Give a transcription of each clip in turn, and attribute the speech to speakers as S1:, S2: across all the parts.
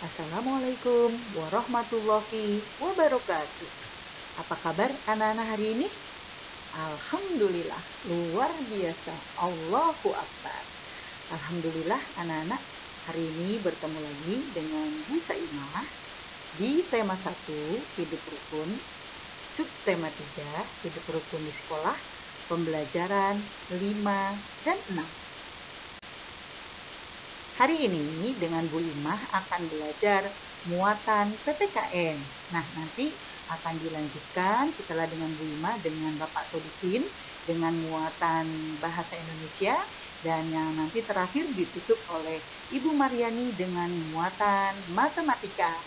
S1: Assalamualaikum warahmatullahi wabarakatuh. Apa kabar anak-anak hari ini? Alhamdulillah, luar biasa. Allahu Akbar. Alhamdulillah anak-anak, hari ini bertemu lagi dengan Bu Saimah di tema 1, hidup rukun, subtema 3, hidup rukun di sekolah, pembelajaran 5 dan 6. Hari ini dengan Bu Imah akan belajar muatan PPKN. Nah, nanti akan dilanjutkan setelah dengan Bu Imah dengan Bapak Sodikin dengan muatan bahasa Indonesia, dan yang nanti terakhir ditutup oleh Ibu Mariani dengan muatan matematika.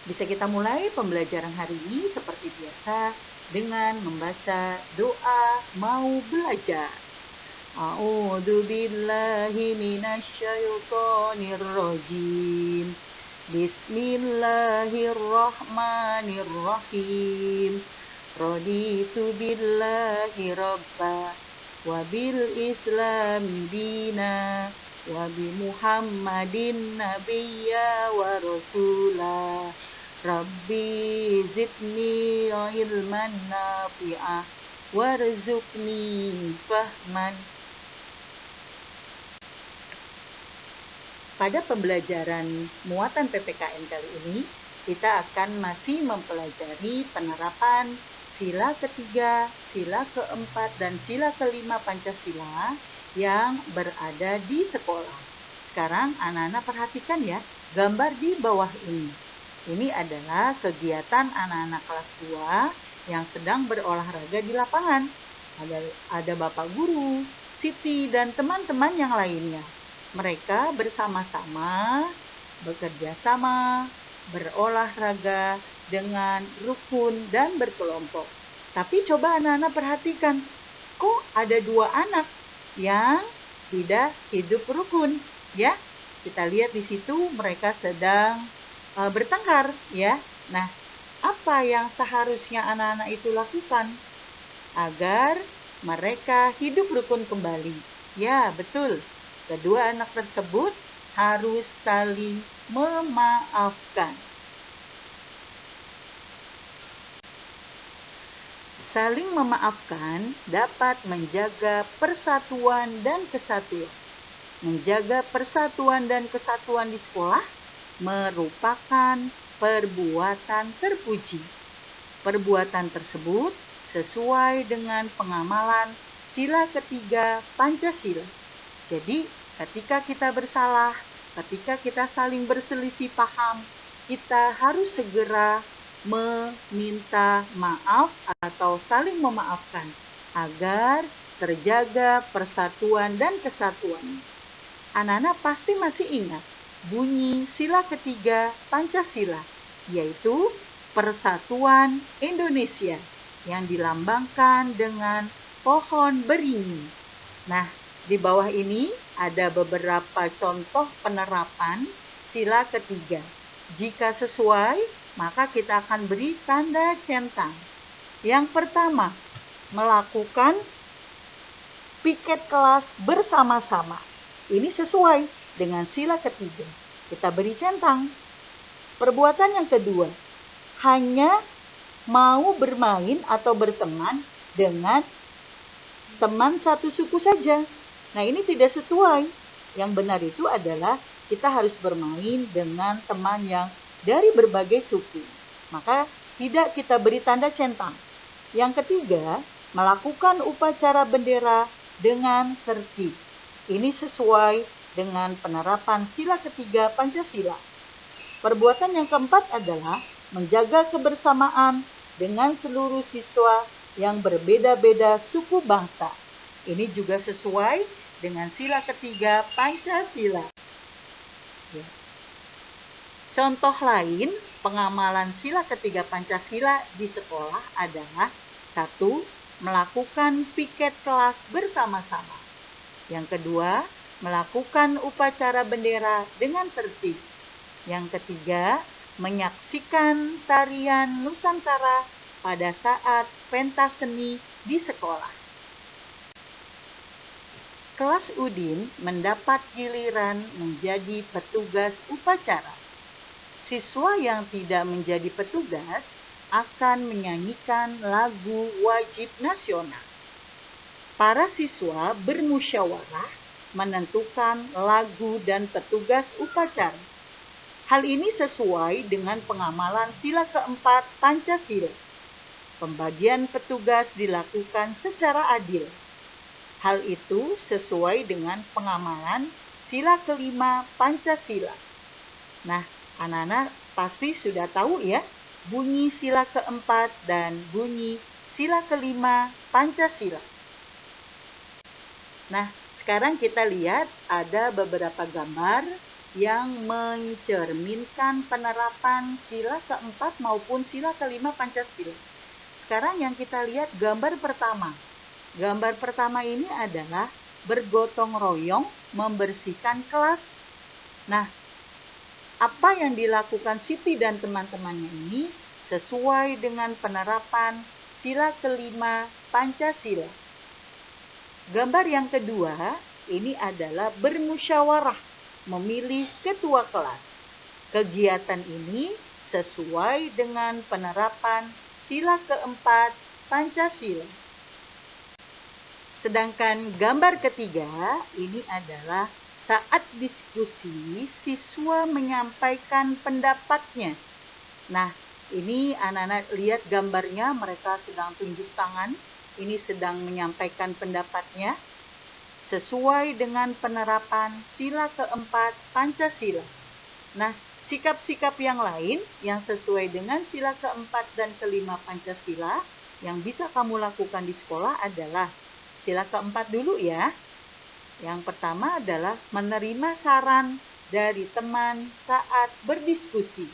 S1: Bisa kita mulai pembelajaran hari ini seperti biasa dengan membaca doa mau belajar. A'udzu billahi minasy syaithanir rajim. Bismillahirrahmanirrahim. Raditu billahi rabba wa bil islami dina wa bi Muhammadin nabiyya wa rasula. Rabbi zidni ilman nafi'ah warzuqni fahman. Pada pembelajaran muatan PPKN kali ini, kita akan masih mempelajari penerapan sila ketiga, sila keempat, dan sila kelima Pancasila yang berada di sekolah. Sekarang anak-anak perhatikan ya, gambar di bawah ini. Ini adalah kegiatan anak-anak kelas 2 yang sedang berolahraga di lapangan. Ada Bapak Guru, Siti, dan teman-teman yang lainnya. Mereka bersama-sama, bekerja sama, berolahraga dengan rukun dan berkelompok. Tapi coba anak-anak perhatikan, kok ada 2 anak yang tidak hidup rukun, ya? Kita lihat di situ mereka sedang bertengkar, ya. Nah, apa yang seharusnya anak-anak itu lakukan agar mereka hidup rukun kembali? Ya, betul. Kedua anak tersebut harus saling memaafkan. Saling memaafkan dapat menjaga persatuan dan kesatuan. Menjaga persatuan dan kesatuan di sekolah merupakan perbuatan terpuji. Perbuatan tersebut sesuai dengan pengamalan sila ketiga Pancasila. Jadi, ketika kita bersalah, ketika kita saling berselisih paham, kita harus segera meminta maaf atau saling memaafkan agar terjaga persatuan dan kesatuan. Anak-anak pasti masih ingat bunyi sila ketiga Pancasila, yaitu Persatuan Indonesia yang dilambangkan dengan pohon beringin. Nah, di bawah ini ada beberapa contoh penerapan sila ketiga. Jika sesuai, maka kita akan beri tanda centang. Yang pertama, melakukan piket kelas bersama-sama. Ini sesuai dengan sila ketiga. Kita beri centang. Perbuatan yang kedua, hanya mau bermain atau berteman dengan teman satu suku saja. Nah, ini tidak sesuai. Yang benar itu adalah kita harus bermain dengan teman yang dari berbagai suku. Maka tidak kita beri tanda centang. Yang ketiga, melakukan upacara bendera dengan tertib. Ini sesuai dengan penerapan sila ketiga Pancasila. Perbuatan yang keempat adalah menjaga kebersamaan dengan seluruh siswa yang berbeda-beda suku bangsa. Ini juga sesuai dengan sila ketiga Pancasila. Ya. Contoh lain pengamalan sila ketiga Pancasila di sekolah adalah 1. Melakukan piket kelas bersama-sama. Yang kedua, melakukan upacara bendera dengan tertib. Yang ketiga, menyaksikan tarian Nusantara pada saat pentas seni di sekolah. Kelas Udin mendapat giliran menjadi petugas upacara. siswa yang tidak menjadi petugas akan menyanyikan lagu wajib nasional. Para siswa bermusyawarah menentukan lagu dan petugas upacara. Hal ini sesuai dengan pengamalan sila keempat Pancasila. Pembagian petugas dilakukan secara adil. Hal itu sesuai dengan pengamalan sila kelima Pancasila. Nah, anak-anak pasti sudah tahu ya, bunyi sila keempat dan bunyi sila kelima Pancasila. Nah, sekarang kita lihat ada beberapa gambar yang mencerminkan penerapan sila keempat maupun sila kelima Pancasila. Sekarang yang kita lihat gambar pertama. Gambar pertama ini adalah bergotong royong membersihkan kelas. Nah, apa yang dilakukan Siti dan teman-temannya ini sesuai dengan penerapan sila kelima Pancasila. Gambar yang kedua ini adalah bermusyawarah memilih ketua kelas. Kegiatan ini sesuai dengan penerapan sila keempat Pancasila. Sedangkan gambar ketiga ini adalah saat diskusi siswa menyampaikan pendapatnya. Nah, ini anak-anak lihat gambarnya, mereka sedang tunjuk tangan. Ini sedang menyampaikan pendapatnya sesuai dengan penerapan sila keempat Pancasila. Nah, sikap-sikap yang lain yang sesuai dengan sila keempat dan kelima Pancasila yang bisa kamu lakukan di sekolah adalah sila keempat dulu ya. Yang pertama adalah menerima saran dari teman saat berdiskusi.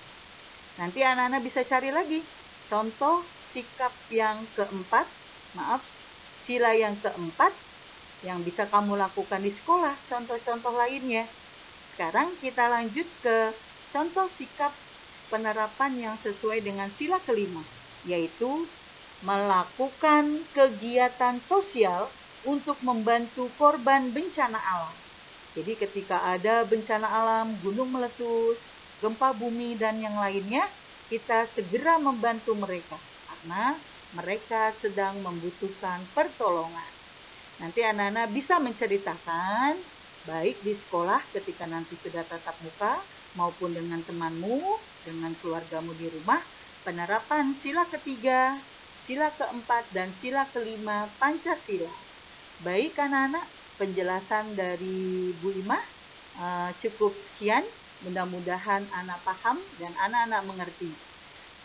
S1: Nanti anak-anak bisa cari lagi contoh sikap yang keempat, sila yang keempat yang bisa kamu lakukan di sekolah, contoh-contoh lainnya. Sekarang kita lanjut ke contoh sikap penerapan yang sesuai dengan sila kelima, yaitu melakukan kegiatan sosial untuk membantu korban bencana alam. Jadi ketika ada bencana alam, gunung meletus, gempa bumi, dan yang lainnya, kita segera membantu mereka karena mereka sedang membutuhkan pertolongan. Nanti anak-anak bisa menceritakan baik di sekolah ketika nanti sudah tatap muka maupun dengan temanmu, dengan keluargamu di rumah, penerapan sila ketiga, sila keempat, dan sila kelima Pancasila. Baik anak-anak, penjelasan dari Bu Imah cukup sekian. Mudah-mudahan anak paham dan anak-anak mengerti.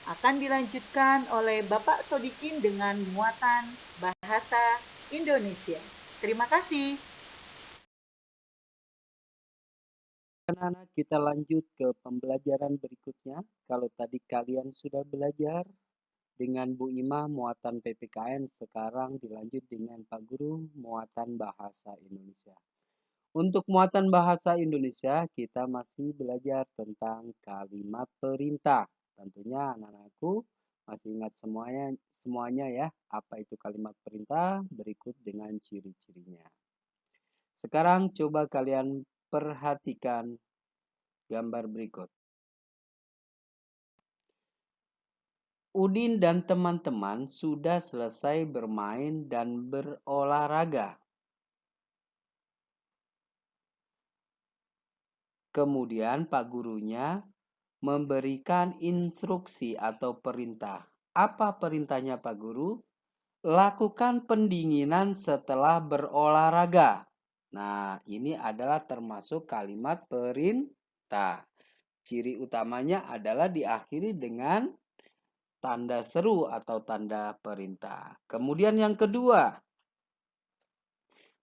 S1: Akan dilanjutkan oleh Bapak Sodikin dengan muatan bahasa Indonesia. Terima kasih.
S2: Anak-anak, kita lanjut ke pembelajaran berikutnya. Kalau tadi kalian sudah belajar dengan Bu Imah muatan PPKN, sekarang dilanjut dengan Pak Guru muatan bahasa Indonesia. Untuk muatan bahasa Indonesia, kita masih belajar tentang kalimat perintah. Tentunya anak-anakku masih ingat semuanya ya, apa itu kalimat perintah, berikut dengan ciri-cirinya. Sekarang coba kalian perhatikan gambar berikut. Udin dan teman-teman sudah selesai bermain dan berolahraga. Kemudian Pak Gurunya memberikan instruksi atau perintah. Apa perintahnya Pak Guru? Lakukan pendinginan setelah berolahraga. Nah, ini adalah termasuk kalimat perintah. Ciri utamanya adalah diakhiri dengan tanda seru atau tanda perintah. Kemudian yang kedua,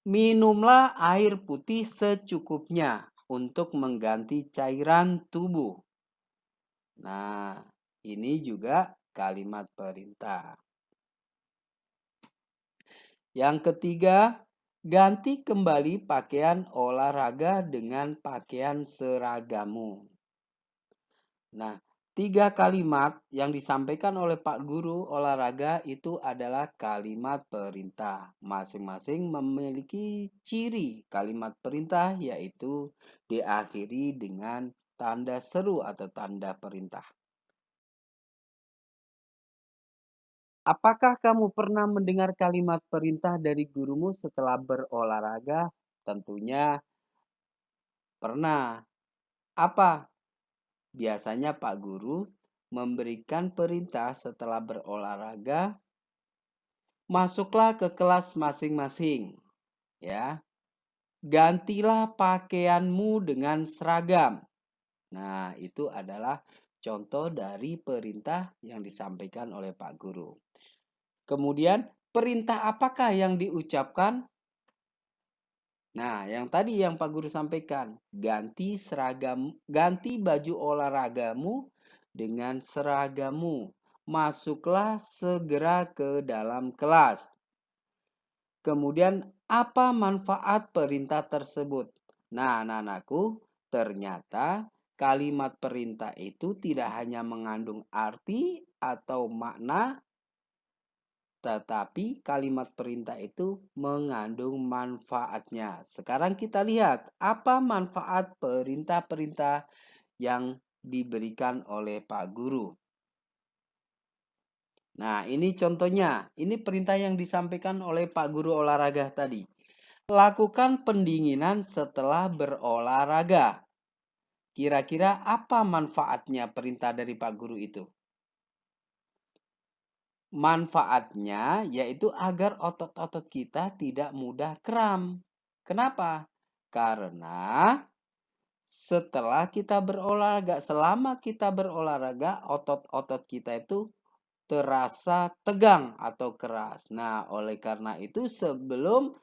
S2: minumlah air putih secukupnya untuk mengganti cairan tubuh. Nah, ini juga kalimat perintah. Yang ketiga, ganti kembali pakaian olahraga dengan pakaian seragamu. Nah, 3 kalimat yang disampaikan oleh Pak Guru olahraga itu adalah kalimat perintah. Masing-masing memiliki ciri kalimat perintah yaitu diakhiri dengan tanda seru atau tanda perintah. Apakah kamu pernah mendengar kalimat perintah dari gurumu setelah berolahraga? Tentunya pernah. Apa? Biasanya Pak Guru memberikan perintah setelah berolahraga, masuklah ke kelas masing-masing, ya. Gantilah pakaianmu dengan seragam. Nah, itu adalah contoh dari perintah yang disampaikan oleh Pak Guru. Kemudian, perintah apakah yang diucapkan? Nah, yang tadi yang Pak Guru sampaikan, ganti seragam, ganti baju olahragamu dengan seragammu. Masuklah segera ke dalam kelas. Kemudian, apa manfaat perintah tersebut? Nah, anak-anakku, ternyata kalimat perintah itu tidak hanya mengandung arti atau makna, tetapi kalimat perintah itu mengandung manfaatnya. Sekarang kita lihat apa manfaat perintah-perintah yang diberikan oleh Pak Guru. Nah, ini contohnya. Ini perintah yang disampaikan oleh Pak Guru olahraga tadi. Lakukan pendinginan setelah berolahraga. Kira-kira apa manfaatnya perintah dari Pak Guru itu? Manfaatnya yaitu agar otot-otot kita tidak mudah kram. Kenapa? Karena setelah kita berolahraga, selama kita berolahraga, otot-otot kita itu terasa tegang atau keras. Nah, oleh karena itu sebelum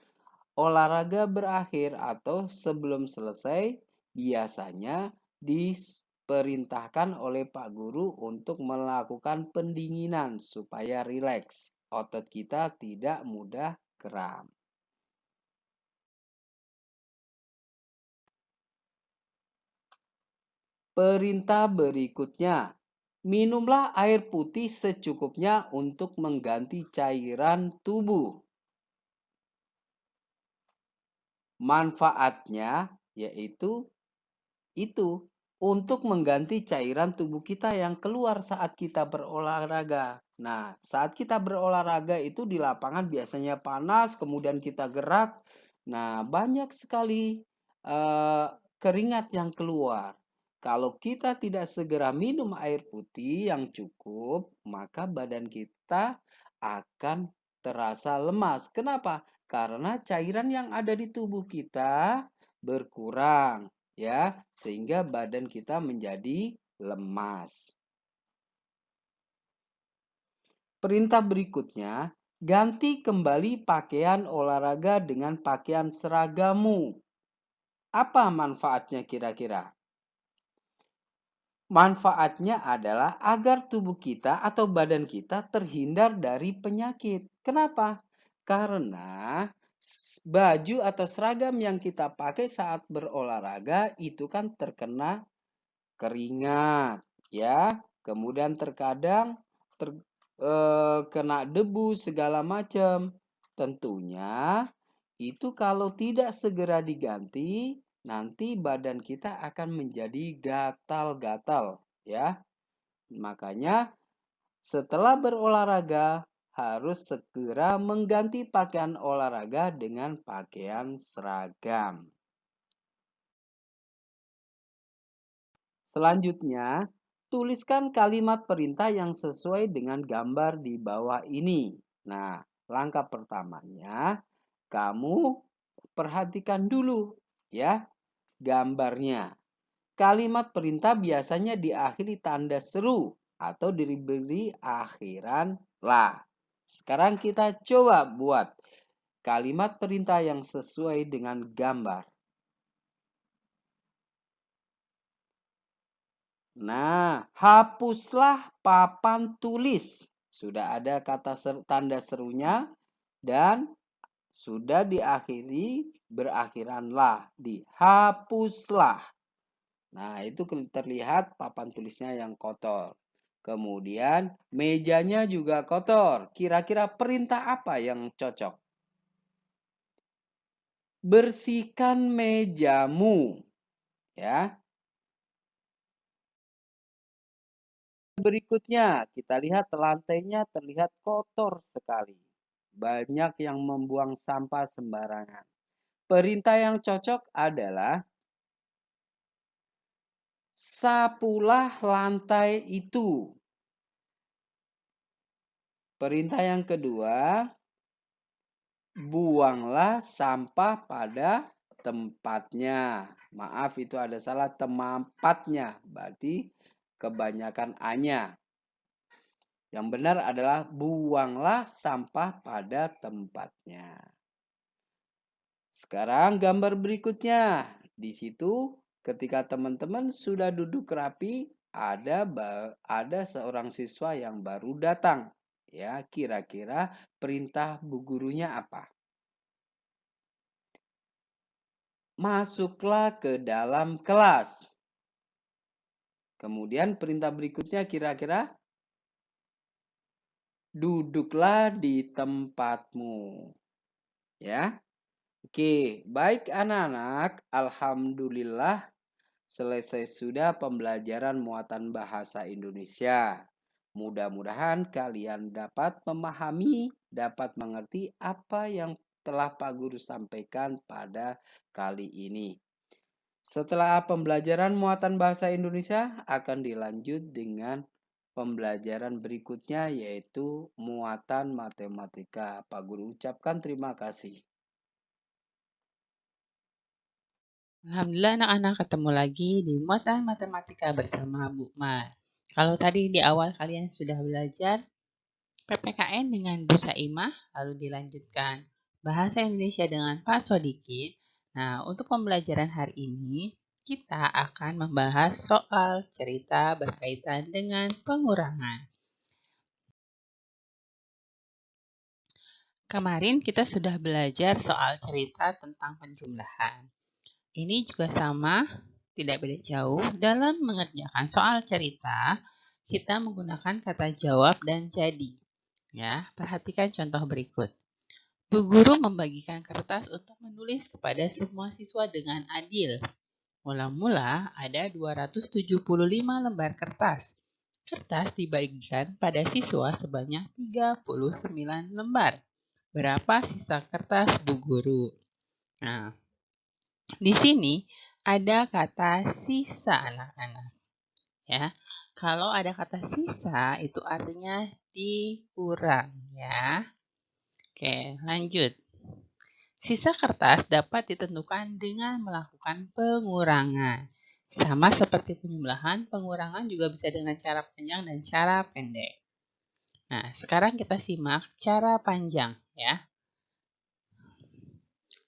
S2: olahraga berakhir atau sebelum selesai, biasanya diperintahkan oleh Pak Guru untuk melakukan pendinginan supaya rileks. Otot kita tidak mudah kram. Perintah berikutnya, minumlah air putih secukupnya untuk mengganti cairan tubuh. Manfaatnya yaitu itu untuk mengganti cairan tubuh kita yang keluar saat kita berolahraga. Nah, saat kita berolahraga itu di lapangan biasanya panas, kemudian kita gerak. Nah, banyak sekali keringat yang keluar. Kalau kita tidak segera minum air putih yang cukup, maka badan kita akan terasa lemas. Kenapa? Karena cairan yang ada di tubuh kita berkurang, ya, sehingga badan kita menjadi lemas. Perintah berikutnya, ganti kembali pakaian olahraga dengan pakaian seragamu. Apa manfaatnya kira-kira? Manfaatnya adalah agar tubuh kita atau badan kita terhindar dari penyakit. Kenapa? Karena baju atau seragam yang kita pakai saat berolahraga itu kan terkena keringat, ya. Kemudian terkadang kena debu segala macam. Tentunya itu kalau tidak segera diganti, nanti badan kita akan menjadi gatal-gatal, ya. Makanya setelah berolahraga harus segera mengganti pakaian olahraga dengan pakaian seragam. Selanjutnya, tuliskan kalimat perintah yang sesuai dengan gambar di bawah ini. Nah, langkah pertamanya kamu perhatikan dulu ya gambarnya. Kalimat perintah biasanya diakhiri tanda seru atau diberi akhiran lah. Sekarang kita coba buat kalimat perintah yang sesuai dengan gambar. Nah, hapuslah papan tulis. Sudah ada kata tanda serunya dan sudah diakhiri berakhiranlah, dihapuslah. Nah, itu terlihat papan tulisnya yang kotor. Kemudian mejanya juga kotor. Kira-kira perintah apa yang cocok? Bersihkan mejamu. Ya. Berikutnya, kita lihat lantainya terlihat kotor sekali. Banyak yang membuang sampah sembarangan. Perintah yang cocok adalah sapulah lantai itu. Perintah yang kedua, buanglah sampah pada tempatnya. Maaf, itu ada salah, tempatnya. Berarti kebanyakan A-nya. Yang benar adalah buanglah sampah pada tempatnya. Sekarang gambar berikutnya. Di situ ketika teman-teman sudah duduk rapi, ada seorang siswa yang baru datang. Ya, kira-kira perintah bu gurunya apa? Masuklah ke dalam kelas. Kemudian perintah berikutnya kira-kira duduklah di tempatmu. Ya. Oke, baik anak-anak, alhamdulillah selesai sudah pembelajaran muatan bahasa Indonesia. Mudah-mudahan kalian dapat memahami, dapat mengerti apa yang telah Pak Guru sampaikan pada kali ini. Setelah pembelajaran muatan bahasa Indonesia akan dilanjut dengan pembelajaran berikutnya yaitu muatan matematika. Pak Guru ucapkan terima kasih.
S3: Alhamdulillah anak-anak ketemu lagi di muatan matematika bersama Bu Ma. Kalau tadi di awal kalian sudah belajar PPKN dengan Bu Saimah, lalu dilanjutkan Bahasa Indonesia dengan Pak Sodikin. Nah, untuk pembelajaran hari ini, kita akan membahas soal cerita berkaitan dengan pengurangan. Kemarin kita sudah belajar soal cerita tentang penjumlahan. Ini juga sama, tidak beda jauh. Dalam mengerjakan soal cerita, kita menggunakan kata jawab dan jadi. Ya, perhatikan contoh berikut. Bu guru membagikan kertas untuk menulis kepada semua siswa dengan adil. Mula-mula ada 275 lembar kertas. Kertas dibagikan pada siswa sebanyak 39 lembar. Berapa sisa kertas Bu Guru? Nah, di sini ada kata sisa anak-anak. Ya, kalau ada kata sisa itu artinya dikurang ya. Oke, lanjut. Sisa kertas dapat ditentukan dengan melakukan pengurangan. Sama seperti penjumlahan, pengurangan juga bisa dengan cara panjang dan cara pendek. Nah, sekarang kita simak cara panjang ya.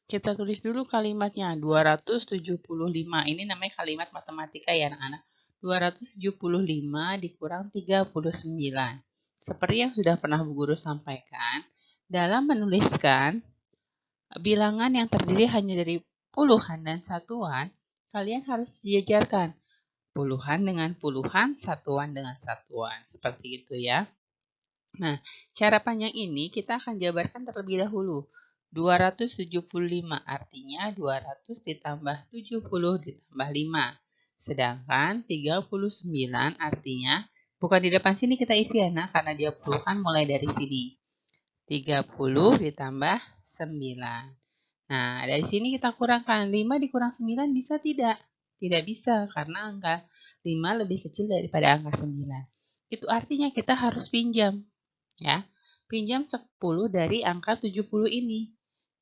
S3: Kita tulis dulu kalimatnya 275. Ini namanya kalimat matematika ya anak-anak. 275 dikurang 39. Seperti yang sudah pernah Bu Guru sampaikan, dalam menuliskan bilangan yang terdiri hanya dari puluhan dan satuan, kalian harus dijajarkan puluhan dengan puluhan, satuan dengan satuan. Seperti itu ya. Nah, cara panjang ini kita akan jabarkan terlebih dahulu. 275 artinya 200 ditambah 70 ditambah 5. Sedangkan 39 artinya, bukan di depan sini kita isi ya, nah, karena dia puluhan mulai dari sini. 30 ditambah 9. Nah, dari sini kita kurangkan. 5 dikurang 9 bisa tidak? Tidak bisa, karena angka 5 lebih kecil daripada angka 9. Itu artinya kita harus pinjam. Ya, pinjam 10 dari angka 70 ini.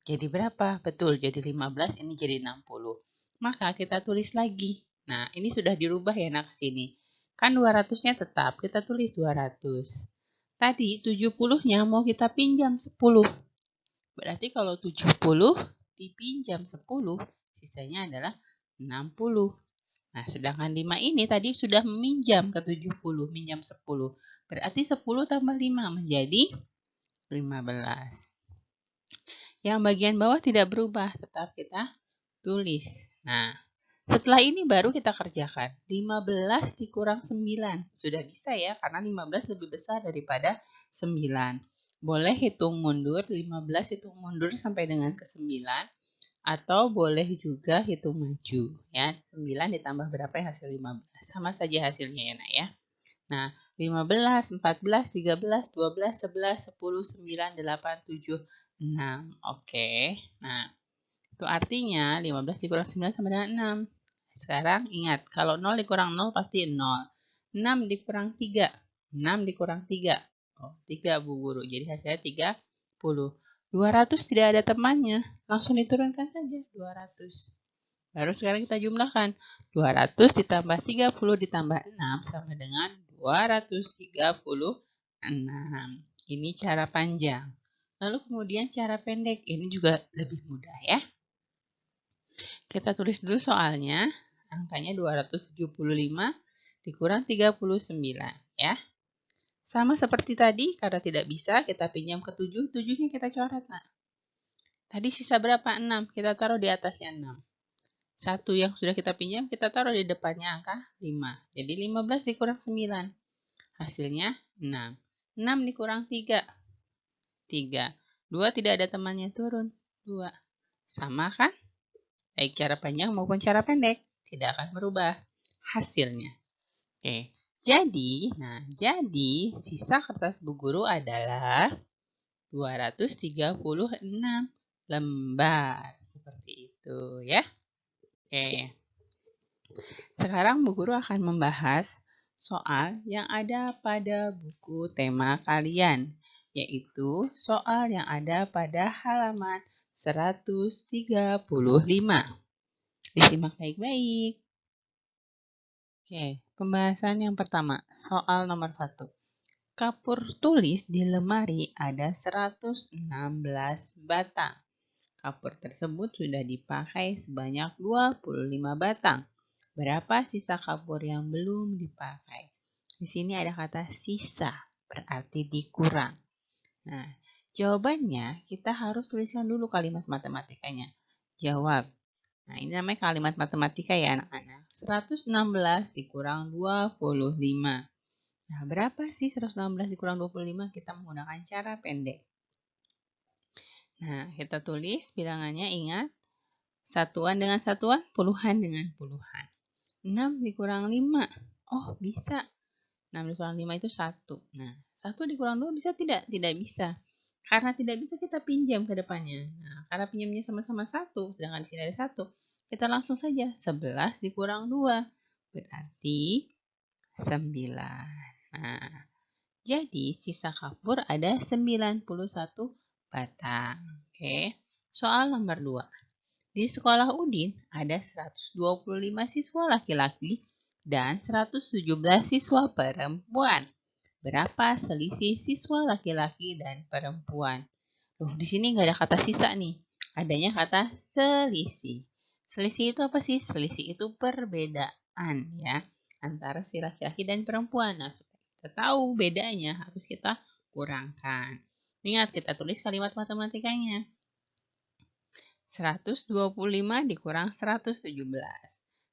S3: Jadi berapa? Betul, jadi 15, ini jadi 60. Maka kita tulis lagi. Nah, ini sudah dirubah ya nak ke sini. Kan 200-nya tetap, kita tulis 200. Tadi 70-nya mau kita pinjam 10. Berarti kalau 70 dipinjam 10, sisanya adalah 60. Nah, sedangkan 5 ini tadi sudah meminjam ke 70, minjam 10. Berarti 10 tambah 5 menjadi 15. Yang bagian bawah tidak berubah, tetap kita tulis. Nah, setelah ini baru kita kerjakan. 15 dikurang 9. Sudah bisa ya, karena 15 lebih besar daripada 9. Boleh hitung mundur, 15 hitung mundur sampai dengan ke 9. Atau boleh juga hitung maju. Ya, 9 ditambah berapa ya hasil 15. Sama saja hasilnya ya nak ya. Nah, 15, 14, 13, 12, 11, 10, 9, 8, 7, 6. Oke. Nah, itu artinya 15 dikurang 9 sama dengan 6. Sekarang ingat, kalau 0 dikurang 0 pasti 0. 6 dikurang 3. 6 dikurang 3. Oh, 3 Bu Guru. Jadi hasilnya 30. 200 tidak ada temannya. Langsung diturunkan saja 200. Baru sekarang kita jumlahkan. 200 ditambah 30 ditambah 6 sama dengan 236. Ini cara panjang. Lalu kemudian cara pendek. Ini juga lebih mudah ya. Kita tulis dulu soalnya. Angkanya 275 dikurang 39 ya. Sama seperti tadi, karena tidak bisa kita pinjam ke 7, 7-nya kita coret. Nah, tadi sisa berapa? 6. Kita taruh di atasnya 6. 1 yang sudah kita pinjam, kita taruh di depannya angka 5. Jadi 15 dikurang 9. Hasilnya 6. 6 dikurang 3. 3. 2 tidak ada temannya, turun. 2. Sama kan? Baik cara panjang maupun cara pendek. Tidak akan berubah hasilnya. Oke. Jadi sisa kertas Bu Guru adalah 236 lembar. Seperti itu ya. Oke. Sekarang Bu Guru akan membahas soal yang ada pada buku tema kalian, yaitu soal yang ada pada halaman 135. Disimak baik-baik. Oke, pembahasan yang pertama, soal nomor 1. Kapur tulis di lemari ada 116 batang. Kapur tersebut sudah dipakai sebanyak 25 batang. Berapa sisa kapur yang belum dipakai? Di sini ada kata sisa, berarti dikurang. Nah, jawabannya kita harus tuliskan dulu kalimat matematikanya. Jawab. Nah, ini namanya kalimat matematika ya anak-anak. 116 dikurang 25. Nah, berapa sih 116 dikurang 25? Kita menggunakan cara pendek. Nah, kita tulis bilangannya, ingat. Satuan dengan satuan, puluhan dengan puluhan. 6 dikurang 5. Oh, bisa. 6 dikurang 5 itu 1. Nah, 1 dikurang 2 bisa tidak? Tidak bisa. Karena tidak bisa kita pinjam ke depannya. Nah, karena pinjamnya sama-sama 1, sedangkan di sini ada 1. Kita langsung saja 11 dikurang 2. Berarti 9. Nah, jadi sisa kapur ada 91 batang. Oke. Soal nomor 2. Di sekolah Udin ada 125 siswa laki-laki dan 117 siswa perempuan. Berapa selisih siswa laki-laki dan perempuan? Loh, di sini nggak ada kata sisa nih. Adanya kata selisih. Selisih itu apa sih? Selisih itu perbedaan ya antara si laki-laki dan perempuan. Nah, supaya kita tahu bedanya harus kita kurangkan. Ingat, kita tulis kalimat matematikanya. 125 dikurang 117.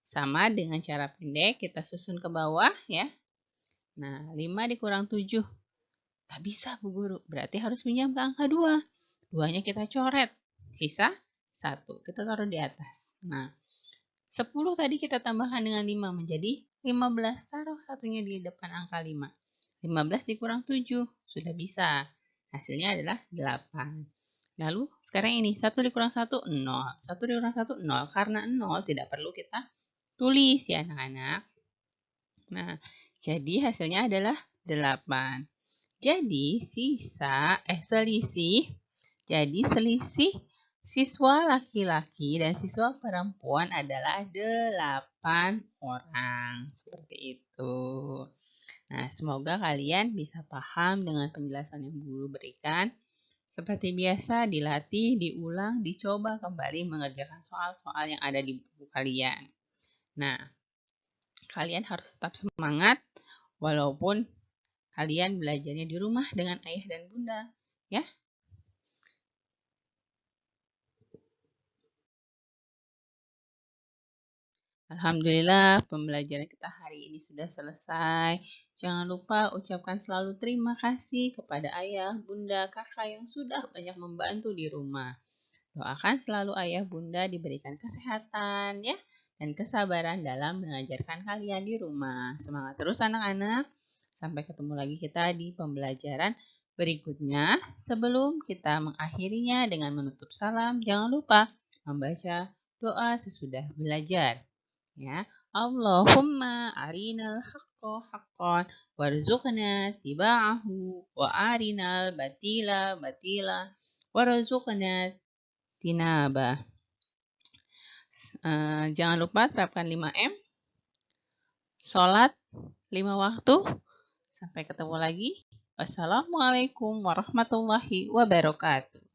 S3: Sama dengan cara pendek, kita susun ke bawah ya. Nah, 5 dikurang 7. Tak bisa Bu Guru, berarti harus pinjam ke angka 2. 2-nya kita coret. Sisa 1, kita taruh di atas. Nah, 10 tadi kita tambahkan dengan 5 menjadi 15. Taruh satunya di depan angka 5. 15 dikurang 7, sudah bisa. Hasilnya adalah 8. Lalu sekarang ini 1 dikurang 1, 0. 1 dikurang 1, 0. Karena 0 tidak perlu kita tulis ya anak-anak. Nah, jadi hasilnya adalah 8. Jadi selisih siswa laki-laki dan siswa perempuan adalah 8 orang. Seperti itu. Nah, semoga kalian bisa paham dengan penjelasan yang Guru berikan. Seperti biasa, dilatih, diulang, dicoba kembali mengerjakan soal-soal yang ada di buku kalian. Nah, kalian harus tetap semangat walaupun kalian belajarnya di rumah dengan ayah dan bunda, ya. Alhamdulillah, pembelajaran kita hari ini sudah selesai. Jangan lupa ucapkan selalu terima kasih kepada ayah, bunda, kakak yang sudah banyak membantu di rumah. Doakan selalu ayah, bunda diberikan kesehatan, ya, dan kesabaran dalam mengajarkan kalian di rumah. Semangat terus anak-anak. Sampai ketemu lagi kita di pembelajaran berikutnya. Sebelum kita mengakhirinya dengan menutup salam, jangan lupa membaca doa sesudah belajar. Ya, Allahumma arinal haqqo haqqan warzuqna tiba'ahu wa arinal batila batila warzuqna tinabah. Jangan lupa terapkan 5M. Sholat 5 waktu. Sampai ketemu lagi. Wassalamualaikum warahmatullahi wabarakatuh.